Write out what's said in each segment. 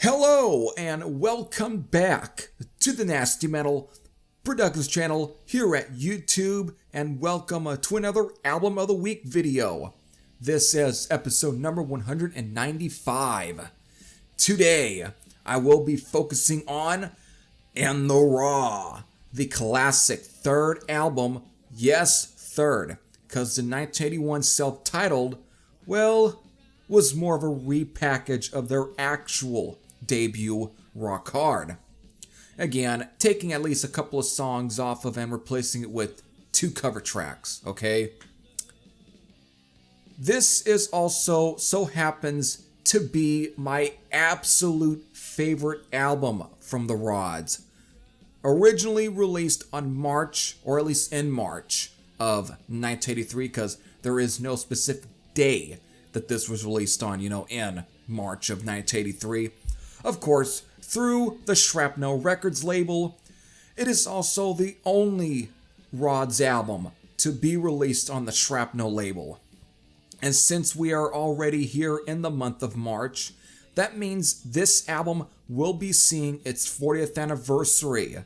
Hello and welcome back to the Nasty Metal Productions channel here at YouTube, and welcome to another Album of the Week video. This is episode number 195. Today, I will be focusing on In the Raw, the classic third album. Yes, third, because the 1981 self-titled, well, was more of a repackage of their actual debut, Rock Hard. Again, taking at least a couple of songs off of and replacing it with two cover tracks, okay? This is also so happens to be my absolute favorite album from the Rods. Originally released on March, or at least in March of 1983, because there is no specific day that this was released on, in March of 1983. Of course, through the Shrapnel Records label. It is also the only Rods album to be released on the Shrapnel label. And since we are already here in the month of March, that means this album will be seeing its 40th anniversary.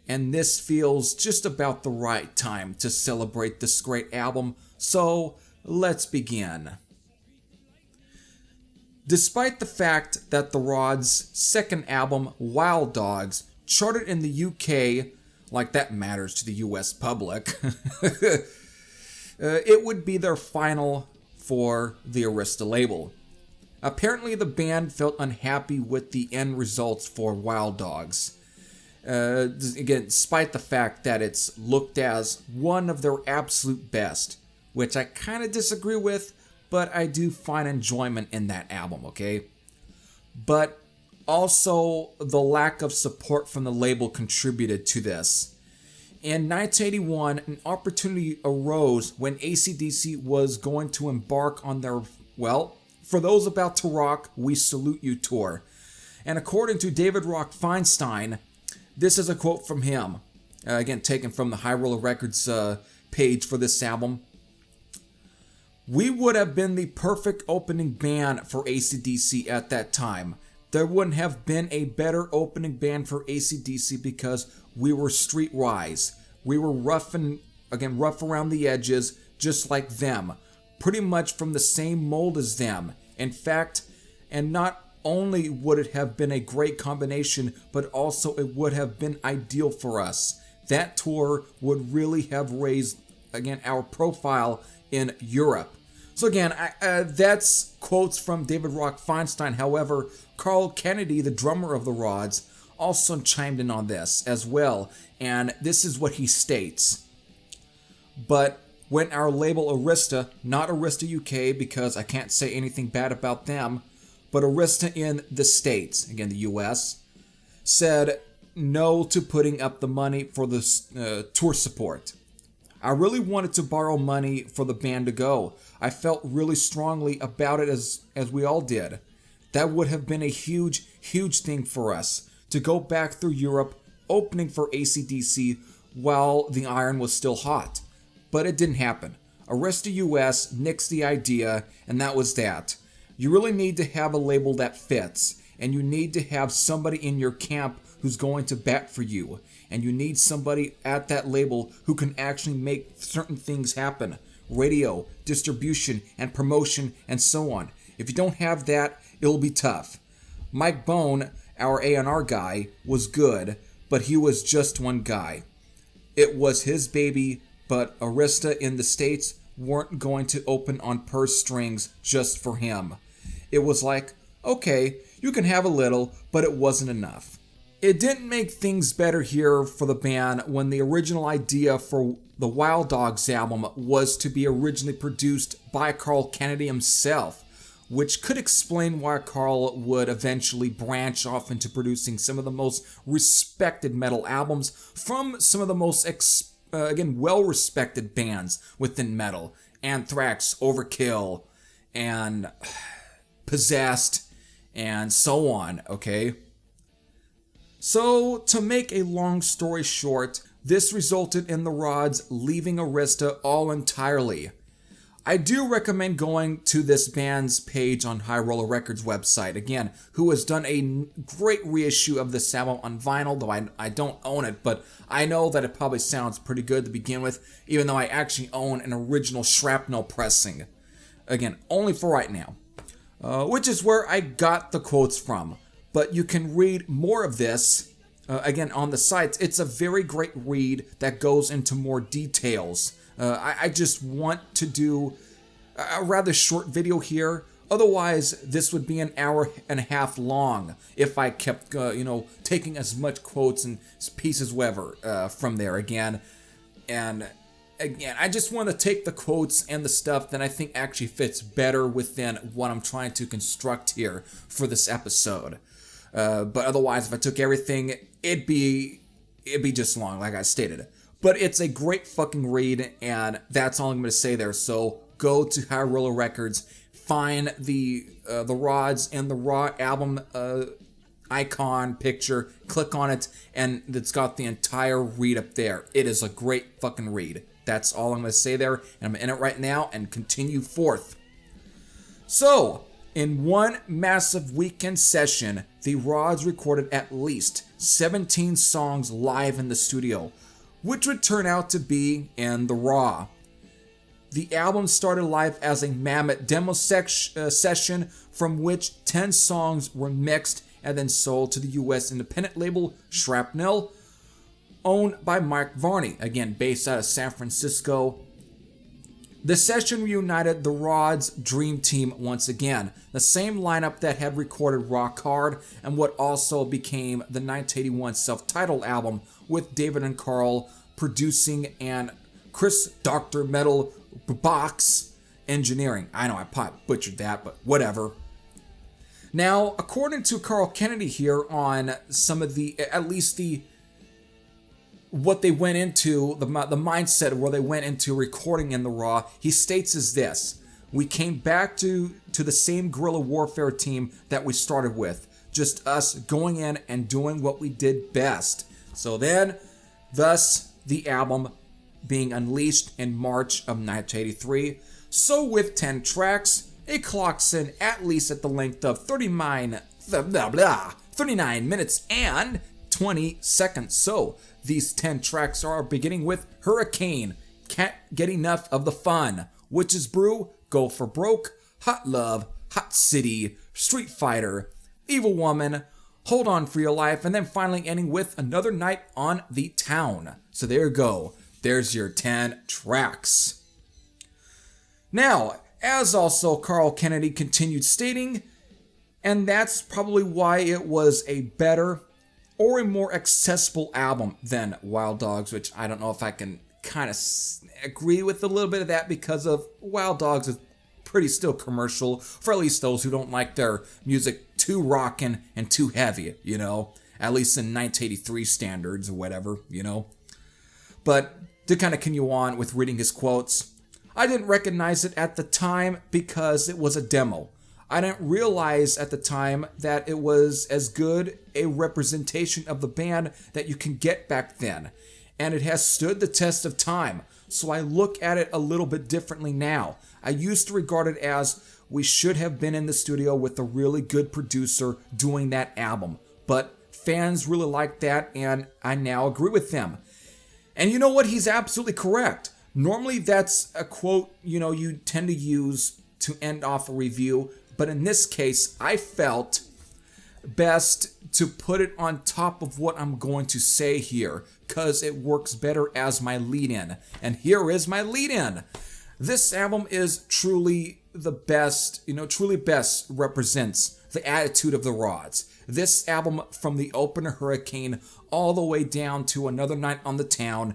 And this feels just about the right time to celebrate this great album, so let's begin. Despite the fact that the Rods' second album, Wild Dogs, charted in the UK, like that matters to the US public, it would be their final for the Arista label. Apparently the band felt unhappy with the end results for Wild Dogs. Again, despite the fact that it's looked as one of their absolute best, which I kind of disagree with, but I do find enjoyment in that album, okay? But also, the lack of support from the label contributed to this. In 1981, an opportunity arose when AC/DC was going to embark on their, For Those About to Rock, We Salute You tour. And according to David Rock Feinstein, this is a quote from him, again taken from the High Roller Records page for this album. "We would have been the perfect opening band for AC/DC at that time. There wouldn't have been a better opening band for AC/DC because we were streetwise. We were rough around the edges, just like them. Pretty much from the same mold as them. In fact, and not only would it have been a great combination, but also it would have been ideal for us. That tour would really have raised, our profile in Europe." So again, that's quotes from David Rock Feinstein. However, Carl Kennedy, the drummer of the Rods, also chimed in on this as well, and this is what he states. "But when our label Arista, not Arista UK because I can't say anything bad about them, but Arista in the States, again the US, said no to putting up the money for the tour support. I really wanted to borrow money for the band to go. I felt really strongly about it as we all did. That would have been a huge, huge thing for us, to go back through Europe, opening for AC/DC while the iron was still hot. But it didn't happen. Arista US nixed the idea, and that was that. You really need to have a label that fits, and you need to have somebody in your camp who's going to bat for you. And you need somebody at that label who can actually make certain things happen. Radio, distribution, and promotion, and so on. If you don't have that, it'll be tough. Mike Bone, our A&R guy, was good, but he was just one guy. It was his baby, but Arista in the States weren't going to open on purse strings just for him. It was like, okay, you can have a little, but it wasn't enough." It didn't make things better here for the band when the original idea for the Wild Dogs album was to be originally produced by Carl Kennedy himself, which could explain why Carl would eventually branch off into producing some of the most respected metal albums from some of the most, well-respected bands within metal. Anthrax, Overkill, and Possessed, and so on, okay? So, to make a long story short, this resulted in the Rods leaving Arista all entirely. I do recommend going to this band's page on High Roller Records website, again, who has done a great reissue of this album on vinyl, though I don't own it, but I know that it probably sounds pretty good to begin with, even though I actually own an original Shrapnel pressing. Again, only for right now, which is where I got the quotes from. But you can read more of this, again, on the site. It's a very great read that goes into more details. I just want to do a rather short video here. Otherwise, this would be an hour and a half long if I kept, taking as much quotes and pieces, whatever, from there again. And again, I just want to take the quotes and the stuff that I think actually fits better within what I'm trying to construct here for this episode. But otherwise, if I took everything, it'd be just long, like I stated. But it's a great fucking read, and that's all I'm going to say there. So go to High Roller Records, find the rods and the raw album icon picture, click on it, and it's got the entire read up there. It is a great fucking read. That's all I'm going to say there, and I'm in it right now and continue forth. So, in one massive weekend session, the Rods recorded at least 17 songs live in the studio, which would turn out to be in the Raw. The album started live as a mammoth demo session from which 10 songs were mixed and then sold to the US independent label Shrapnel, owned by Mike Varney, again based out of San Francisco. The session reunited the Rods' dream team once again, the same lineup that had recorded Rock Hard and what also became the 1981 self-titled album, with David and Carl producing and Chris Dr. Metal Box engineering. I know I probably butchered that, but whatever. Now, according to Carl Kennedy here on some of the, at least the, what they went into, the mindset where they went into recording in the Raw, he states as this: we came back to the same guerrilla warfare team that we started with, just us going in and doing what we did best. So then, thus, the album being unleashed in March of 1983. So with 10 tracks, it clocks in at least at the length of 39 minutes and 20 seconds. So these 10 tracks are beginning with Hurricane, Can't Get Enough of the Fun, Witch's Brew, Go for Broke, Hot Love, Hot City, Street Fighter, Evil Woman, Hold On For Your Life, and then finally ending with Another Night on the Town. So there you go. There's your 10 tracks. Now, as also Carl Kennedy continued stating, and that's probably why it was a better or a more accessible album than Wild Dogs, which I don't know if I can kind of agree with a little bit of that, because of Wild Dogs is pretty still commercial, for at least those who don't like their music too rockin' and too heavy, at least in 1983 standards or whatever, But to kind of continue on with reading his quotes, I didn't recognize it at the time because it was a demo. I didn't realize at the time that it was as good a representation of the band that you can get back then, and it has stood the test of time, so I look at it a little bit differently now. I used to regard it as we should have been in the studio with a really good producer doing that album, but fans really like that, and I now agree with them. And you know what? He's absolutely correct. Normally that's a quote, you tend to use to end off a review, but in this case, I felt best to put it on top of what I'm going to say here, because it works better as my lead-in. And here is my lead-in. This album is truly the best, truly best represents the attitude of the Rods. This album, from the opener Hurricane all the way down to Another Night on the Town,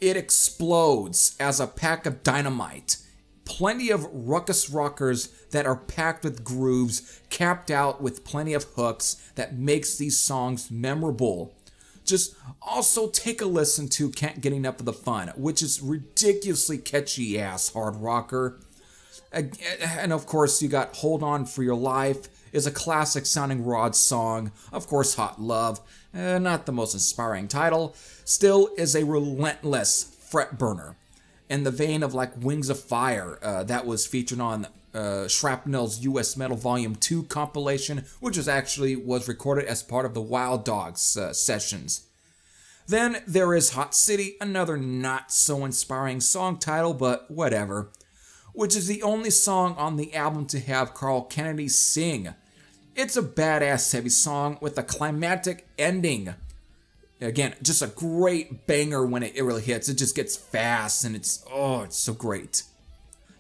it explodes as a pack of dynamite. Plenty of ruckus rockers that are packed with grooves, capped out with plenty of hooks that makes these songs memorable. Just also take a listen to Can't Get Enough of the Fun, which is ridiculously catchy ass hard rocker. And of course you got Hold On For Your Life, is a classic sounding Rod song. Of course Hot Love, not the most inspiring title, still is a relentless fret burner. in the vein of like Wings of Fire, that was featured on Shrapnel's US Metal Volume 2 compilation, which was recorded as part of the Wild Dogs sessions. Then there is Hot City, another not so inspiring song title, but whatever, which is the only song on the album to have Carl Kennedy sing. It's a badass heavy song with a climactic ending. Again, just a great banger when it really hits. It just gets fast and it's so great.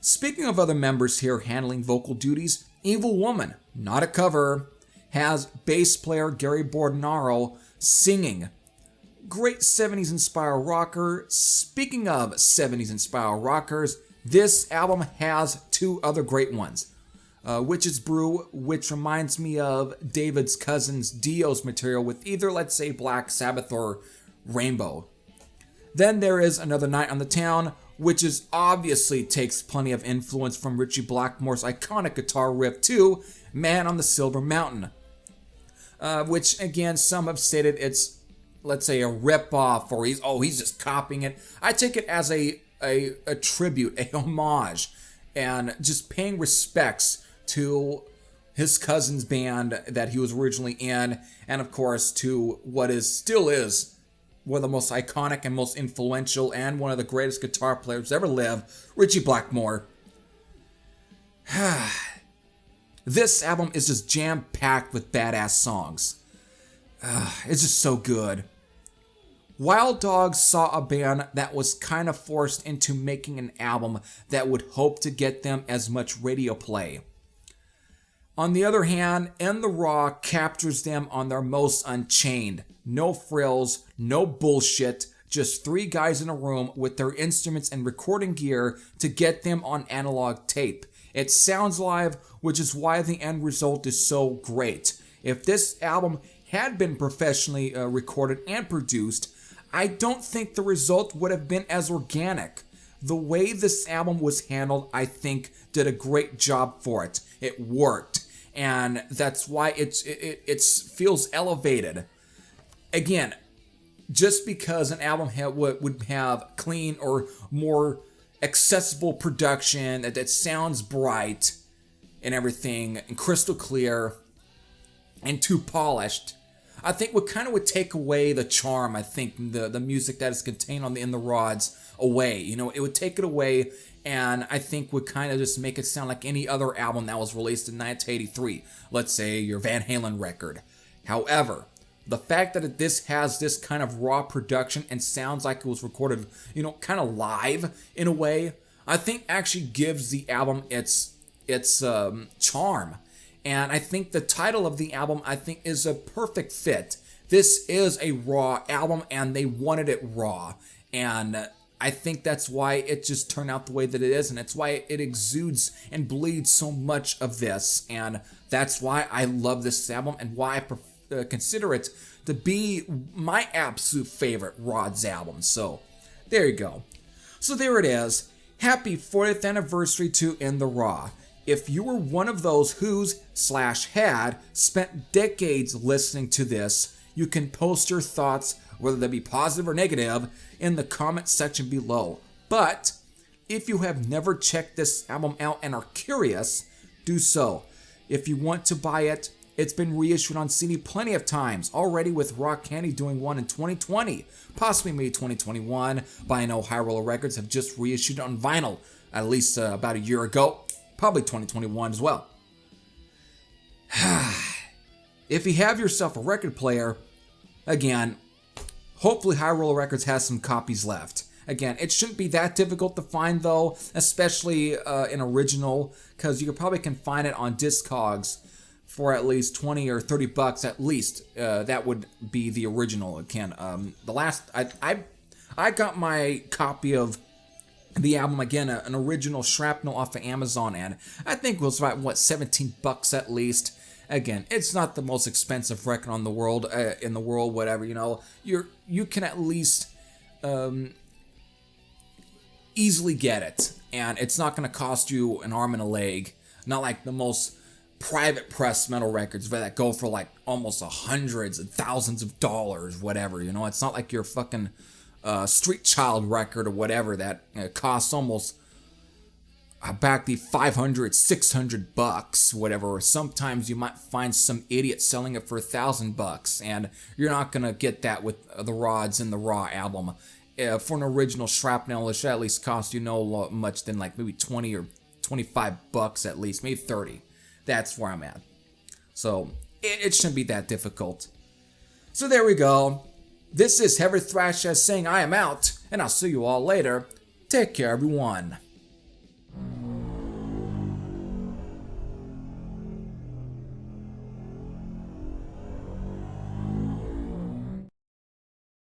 Speaking of other members here handling vocal duties, Evil Woman, not a cover, has bass player Gary Bordenaro singing. Great 70s inspired rocker. Speaking of 70s inspired rockers, this album has two other great ones. Witch's Brew, which reminds me of David's cousin's Dio's material with either, let's say, Black Sabbath or Rainbow. Then there is Another Night on the Town, which obviously takes plenty of influence from Ritchie Blackmore's iconic guitar riff to Man on the Silver Mountain, which again some have stated it's, let's say, a rip-off, or he's just copying it. I take it as a tribute, a homage, and just paying respects to his cousin's band that he was originally in, and of course to what still is one of the most iconic and most influential and one of the greatest guitar players ever lived, Ritchie Blackmore. This album is just jam-packed with badass songs. It's just so good. Wild Dogs saw a band that was kind of forced into making an album that would hope to get them as much radio play. On the other hand, In the Raw captures them on their most unchained. No frills, no bullshit, just three guys in a room with their instruments and recording gear to get them on analog tape. It sounds live, which is why the end result is so great. If this album had been professionally recorded and produced, I don't think the result would have been as organic. The way this album was handled, I think, did a great job for it. It worked, and that's why it feels elevated. Again, just because an album would have clean or more accessible production that sounds bright and everything, and crystal clear and too polished, I think would take away the charm. I think the music that is contained on In the Rods away. It would take it away, and I think would kind of just make it sound like any other album that was released in 1983. Let's say your Van Halen record. However, the fact that this has this kind of raw production and sounds like it was recorded, kind of live in a way, I think actually gives the album its charm. And I think the title of the album, is a perfect fit. This is a raw album, and they wanted it raw. And I think that's why it just turned out the way that it is, and that's why it exudes and bleeds so much of this. And that's why I love this album, and why I consider it to be my absolute favorite Rods album. So, there you go. So there it is. Happy 40th anniversary to In the Raw. If you were one of those had spent decades listening to this, you can post your thoughts, whether they be positive or negative, in the comment section below. But if you have never checked this album out and are curious, do so. If you want to buy it, it's been reissued on CD plenty of times, already with Rock Candy doing one in 2020, possibly maybe 2021, but I know High Roller Records have just reissued it on vinyl, at least about a year ago. Probably 2021 as well. If you have yourself a record player, again, hopefully High Roller Records has some copies left. Again, it shouldn't be that difficult to find though, especially an original, because you probably can find it on Discogs for at least 20 or 30 bucks at least. That would be the original. Again, the last I got my copy of the album, again, an original Shrapnel off of Amazon, and I think it was about 17 bucks at least. Again, it's not the most expensive record in the world, whatever, you can at least easily get it, and it's not going to cost you an arm and a leg. Not like the most private press metal records that go for like almost hundreds and thousands of dollars, whatever. It's not like your fucking Street Child record or whatever that costs almost back the 500, 600 bucks, whatever. Or sometimes you might find some idiot selling it for $1,000, and you're not gonna get that with the Rods and the Raw album. For an original Shrapnel, it should at least cost you no much than like maybe 20 or 25 bucks at least, maybe 30. That's where I'm at. So it shouldn't be that difficult. So there we go. This is Heavy Thrash saying I am out, and I'll see you all later. Take care, everyone.